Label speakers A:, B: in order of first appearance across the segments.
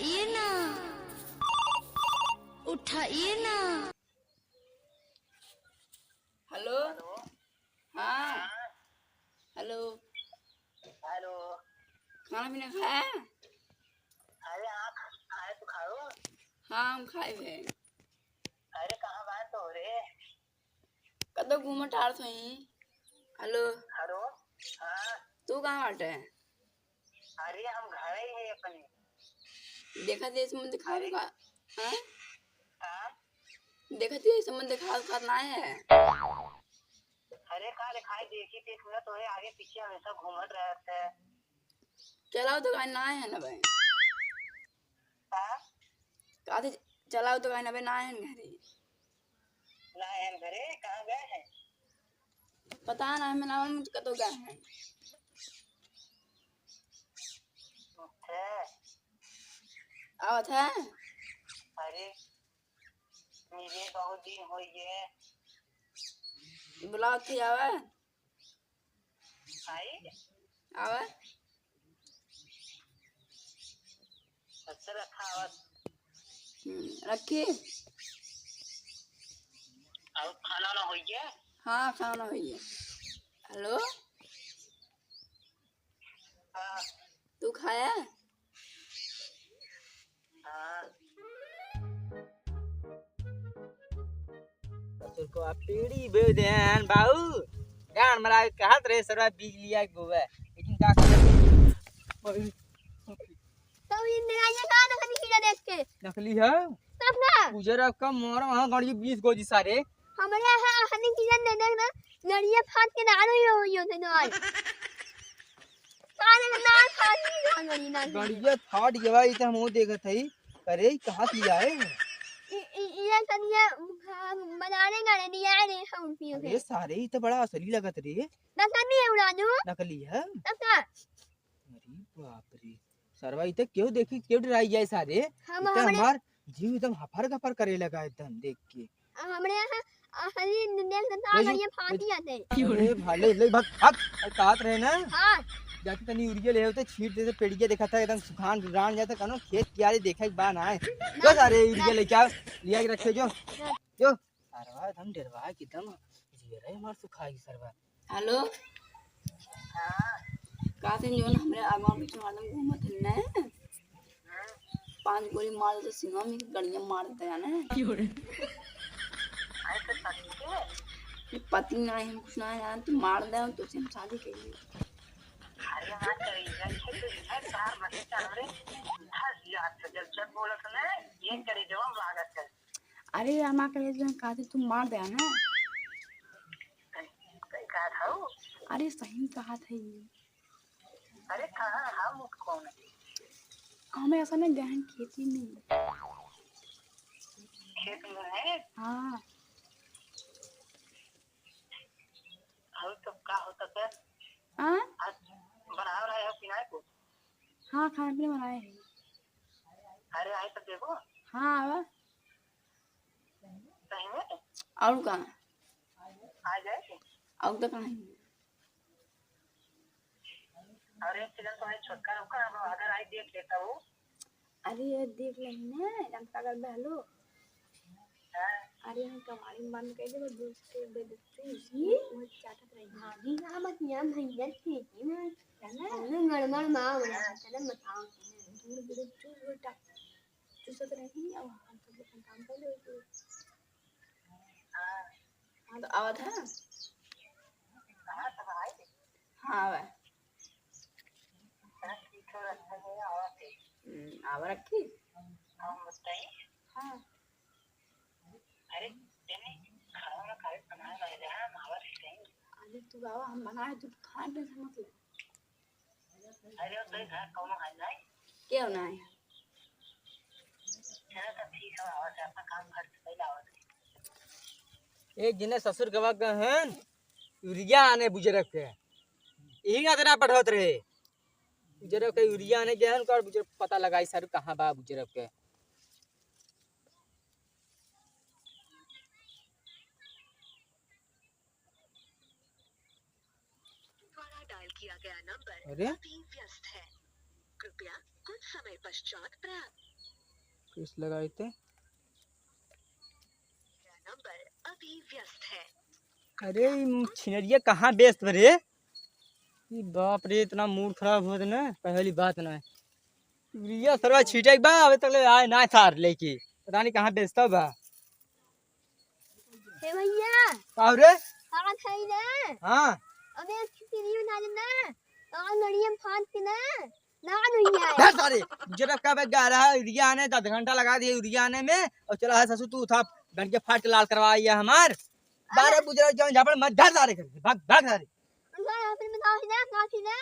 A: उठाइए ना, उठाइए ना। हेलो। हाँ। हेलो।
B: हेलो।
A: खाना पीना खाया?
B: अरे हाँ खाए तो खाओ।
A: हाँ हम खाए हुए।
B: अरे कहाँ बात तो हो रे?
A: कदो घूम टार थई। हेलो।
B: हेलो। हाँ।
A: तू कहाँ बाटे?
B: अरे हम घर ही है अपने।
A: देखा दे संबंध दिखा
B: अरे
A: का? हाँ?
B: हाँ।
A: देखा दे संबंध दिखा करना है।
B: अरे कहाँ दिखाई देखी थी सुना तो है आगे पीछे हमेशा घूमत रहे थे।
A: चलाओ तो कहीं ना है ना भाई।
B: हाँ।
A: कहते चलाओ तो कहीं ना भाई ना है घरे।
B: ना है घरे कहाँ गए हैं?
A: पता ना मैं ना मुझे कतो गए हैं।
B: अच्छा।
A: आवत है?
B: अरे मिले बहुत दिन हो गए।
A: बुलाओ थी आवे?
B: आई
A: आवे?
B: अच्छा रखा आवत।
A: रखी?
B: और खाना ना हो गया?
A: हाँ खाना हो गया। हेलो।
B: हाँ।
A: तू खाया?
B: हाँ।
C: को पीड़ी बे देन बाऊ गान मरा कहत रे सरवा बीज लिया गोवे लेकिन का कर
D: तो इन निराइया कहाँ नकली कीड़ा देख के
C: नकली है
D: तब ना
C: गुजर का मोर वहां गड़ी 20 गोजी सारे
D: हमारे यहाँ हनी कीड़ा दे देना नड़िया फाट के नानो ही होते नाल काने का नाल फाट ही ना गड़ी ना
C: गड़िया फाट गवा ई त हम देखत हई अरे कहां से लिया है
D: ये कनिया बनाने का नहीं आए रे हम पियो के
C: अरे सारे ई त बड़ा असली लगत रे
D: नकली है उड़ाजू
C: नकली है
D: तब ना
C: अरे बाप रे सरवा ई त क्यों देखी क्यों डराई जाए सारे
D: हम
C: ई त
D: हमारे
C: हमार जीव एकदम हफर गफर करे लगा एकदम देख के
D: हमारे यहाँ हनी देख सकता
C: ले
D: नड़िया फाट ही आते
C: अरे भाले ले भाग भाग कहत रहे ना
D: हाँ
C: जाके तनी यूरिया ले होते छीट देते पेड़िया देखा था एकदम सुखान रान जाता कनो खेत कियारे देखा एक बार ना है जो सारे यूरिया लेके आओ लिया के रखे जो सरवा एकदम डरवा के एकदम जीरे मार सुखाई सरवा
A: हेलो।
B: हाँ।
A: कहते जो ना हमरे आगवा पीछे मारदम घूमत है ना। 5 गोली मार दे सिंगा में गड़िया मार देता है ना।
B: ऐसे सच्ची के?
A: ये पति ना है हम कुछ ना है तू मार दे तो से हम शादी करेंगे।
B: अरे हाँ करेगा ये तो है तार मत चाहे हर याद से जब जब बोलत ना ये करे जो लागत है।
A: अरे अम्मा करे जो कहते तू मार दे ना।
B: कई कहा था वो?
A: अरे सही कहा था ये।
B: अरे कहाँ हम कौन है?
A: हमें ऐसा में गहन खेती में।
B: खेत में है?
A: हाँ।
B: और तो क्या होता है?
A: हाँ?
B: आज बना रहा है पिनाए को?
A: हाँ खाने पीने बनाए हैं।
B: अरे आए तो देखो।
A: हाँ आवा।
B: सही में?
A: और कहाँ?
B: आ जाए?
A: और तो कहाँ है?
B: अरे फिलहाल तो है छोटका रुका हम अगर आई देख लेता हूँ।
A: अरे ये देख लेंगे ना जनता कर हेलो। अरे हम कमारी में बंद कर दे बस दूसरे दे देते हैं वो चाटत रहेगी।
D: भाभी ना मत याम भैया खेती में है ना हमने गड़बड़ माँ बना चले बताओ
A: दूर दूर चूस बेटा चूसत रहेगी अब हम सब लोग काम कर ले हाँ तो आवत है
B: हाँ तो आई
A: हाँ आवा
B: ठीक है रखा है आवाज़
A: आवा रखी
B: हम बताइए।
A: हाँ
B: अरे तेने खाना खाए बना रहे हैं हम आवाज़ कहीं।
A: अरे तू आवा हम बनाए तू खाने पे से मत ले।
B: अरे तो घर कौन है नहीं?
A: क्यों ना है?
B: चलो तो ठीक है आवाज़ अपना काम कर पहले आवाज़।
C: एक जिने ससुर गवा गहन यूरिया आने बुजरक के यही ना तेरा पढ़त रहे बुजरक के यूरिया आने गहन कर बुजरक पता लगाई सर कहां बा बुजरक के
E: द्वारा डायल किया गया नंबर
C: अरे
E: अभी व्यस्त है कृपया कुछ समय पश्चात प्रयास
C: किस लगाए थे?
E: नंबर अभी व्यस्त है।
C: अरे छिनरिया कहाँ व्यस्त रे? ई बाप रे, इतना मूड खराब होत ना, पहली बात ना है। रिया सरवा छीटे बा, अबे तक ले आए ना थार लेके, पता नहीं कहाँ बेचता बा।
D: हे भैया
C: का रे?
D: तारा खाई ना
C: हाँ
D: अबे खिचड़ी बना देना और नड़ियम फाड़ के ना भैया
C: बस सारे जब का बैग गा रहा है यूरिया आने 10 घंटा लगा दिए यूरिया आने में, और चला है ससुर तू था गन के फाट लाल करवाइया हमार 12 बुजरा जान झापड़ मत धर सारे कर भाग भाग सारे।
D: उनका फिर बताओ ना काफी ना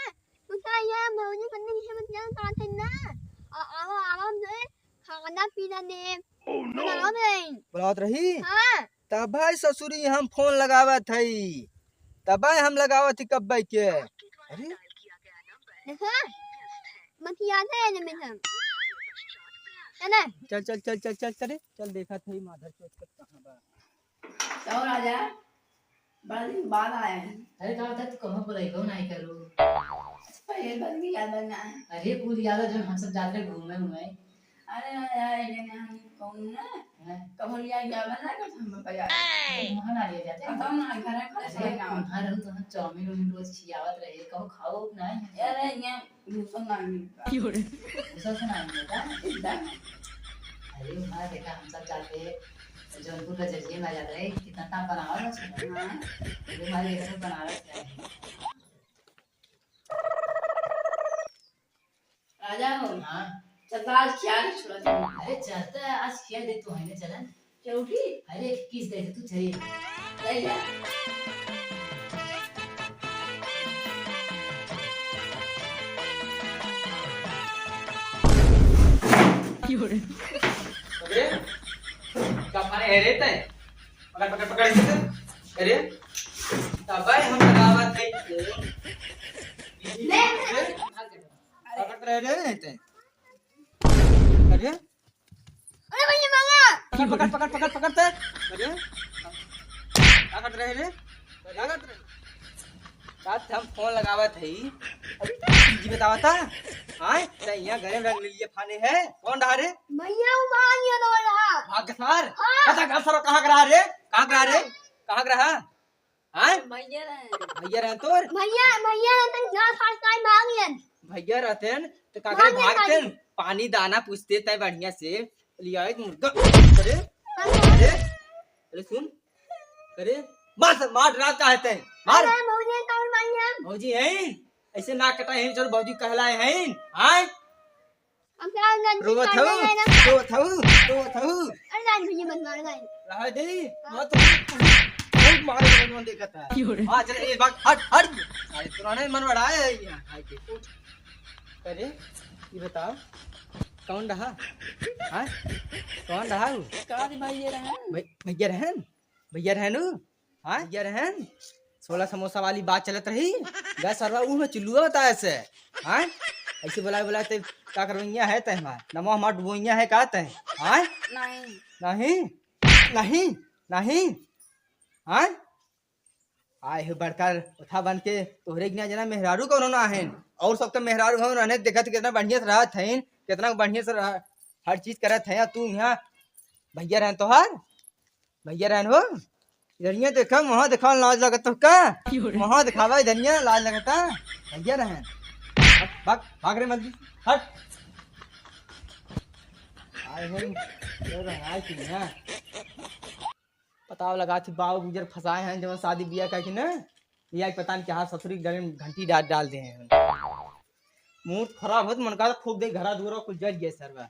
D: उनका ये मौनी करने की हिम्मत ना करा थे ना और आराम से खाना पीना दे बनाओ नहीं
C: बुलावत रही
D: हाँ
C: तब भाई ससुरी हम फोन लगावत हई, तब हम लगावत ही कब भाई के। अरे
D: देखा मत याद है ना मेरे है ना
C: चल चल चल चल चल चले चल देखा थे माधर चौथ कहाँ बा।
A: तो राजा बड़ा दिन बाद आए हैं।
F: अरे का बता तू कहाँ बोलाई कौन आई करो?
A: पहले बद की याद बनना है।
F: अरे कुल याद है जब हम सब जाते घूमे हुए
A: अरे राजा ये ने हम कौन ना
F: हैं।
A: कब लिया गया बना कर हम पे यार
F: वहां ना ले जाते
A: बताओ ना घर खा
F: अरे
A: से ना
F: वहां रहू तो हम चाउमीन उमीन रोज खियावत रहे कहो खाओ ना
A: अरे ये दूसरा ना मिलता
F: उसा से ना मिलता।
A: एकदम
F: अरे वहां देखा हम सब जाते जौनपुर का जजिए में जाते रहे कितना टाइम बनावा ना सुना
A: हां
F: अरे हमारे घर में बनारस है।
A: राजा हो
F: हां
A: चल आज क्या छोड़ा था
F: अरे चलता है आज क्या दे तू है चलन
A: चल उठी
F: अरे किस दे तू चली
A: ले जा
C: अरे कमारे हेरे ते पकड़ पकड़ पकड़ इसे अरे तब भाई हम लगावत हई ले पकड़ रहे रे ते अरे
D: अरे भैया मांगा
C: पकड़ पकड़ पकड़ पकड़ पकड़ते अरे पकड़ रहे रे लागत रे साथ हम फोन लगावत हई अभी जी बतावता हां ते यहां घरे में रंग लिए फाने है कौन रहा रे
D: भैया वो मान ये तो रहा
C: भाग्यसार पता का सर कहां रहा रे कहां रहा हां
A: भैया
C: भैया रहन तोर
D: भैया तक ना फास्ट टाइम भाग गया
C: भैया रहतेन तो का करे भागतेन पानी दाना पूछते तय बढ़िया से लिया एक मुर्गा अरे अरे अरे सुन अरे मार मार रात का है मार
D: अरे भैया कौन भैया
C: भौजी हैं ऐसे ना कटा हैं चल भौजी कहलाए हैं हां
D: अब क्या गंदी
C: रोवत
D: कर
C: हूं
D: रहे हैं
C: रोवत हूं
D: अरे जान भैया मत मार गए
C: रहा दे मत बहुत मारे मन देखता है हां चल एक बार हट हट अरे पुराने मन बढ़ाए है यहां खाए के अरे ये बताओ कौन रहा हां कौन रहा
A: का दे भैया रहे
C: भैया रहन हां भैया रहन 16 समोसा वाली बात चलत रही गैस सरवा ऊ में चुल्लुआ बता ऐसे हां ऐसे बुलाते का करवैया है तय हमार नमो हमार डुबोइया है का तय हां
A: नहीं
C: नहीं नहीं हां आए हो बड़का उठा बन के तोहरे गिना जना मेहरारू कौन ना है और सब तो मेहरारू हो रहने देखत कितना बढ़िया से रहत हैं कितना बढ़िया से हर चीज करत है तू यहां भैया रहन तोहार भैया रहन हो इधरिया देखा वहां देखा लाज लगत तो का वहां दिखावा इधरिया लाज लगता भैया रहन भाग भाग रे मत हट आए हम ये रहा कि ना पताव लगा थी बाव गुजर फंसाए हैं जब शादी बियाह का कि ना बियाह पता नहीं क्या ससुरी गले में घंटी डाल दे हैं मूड खराब हो तो मन का खूब दे घरा दूरा कुछ जल गया सरवा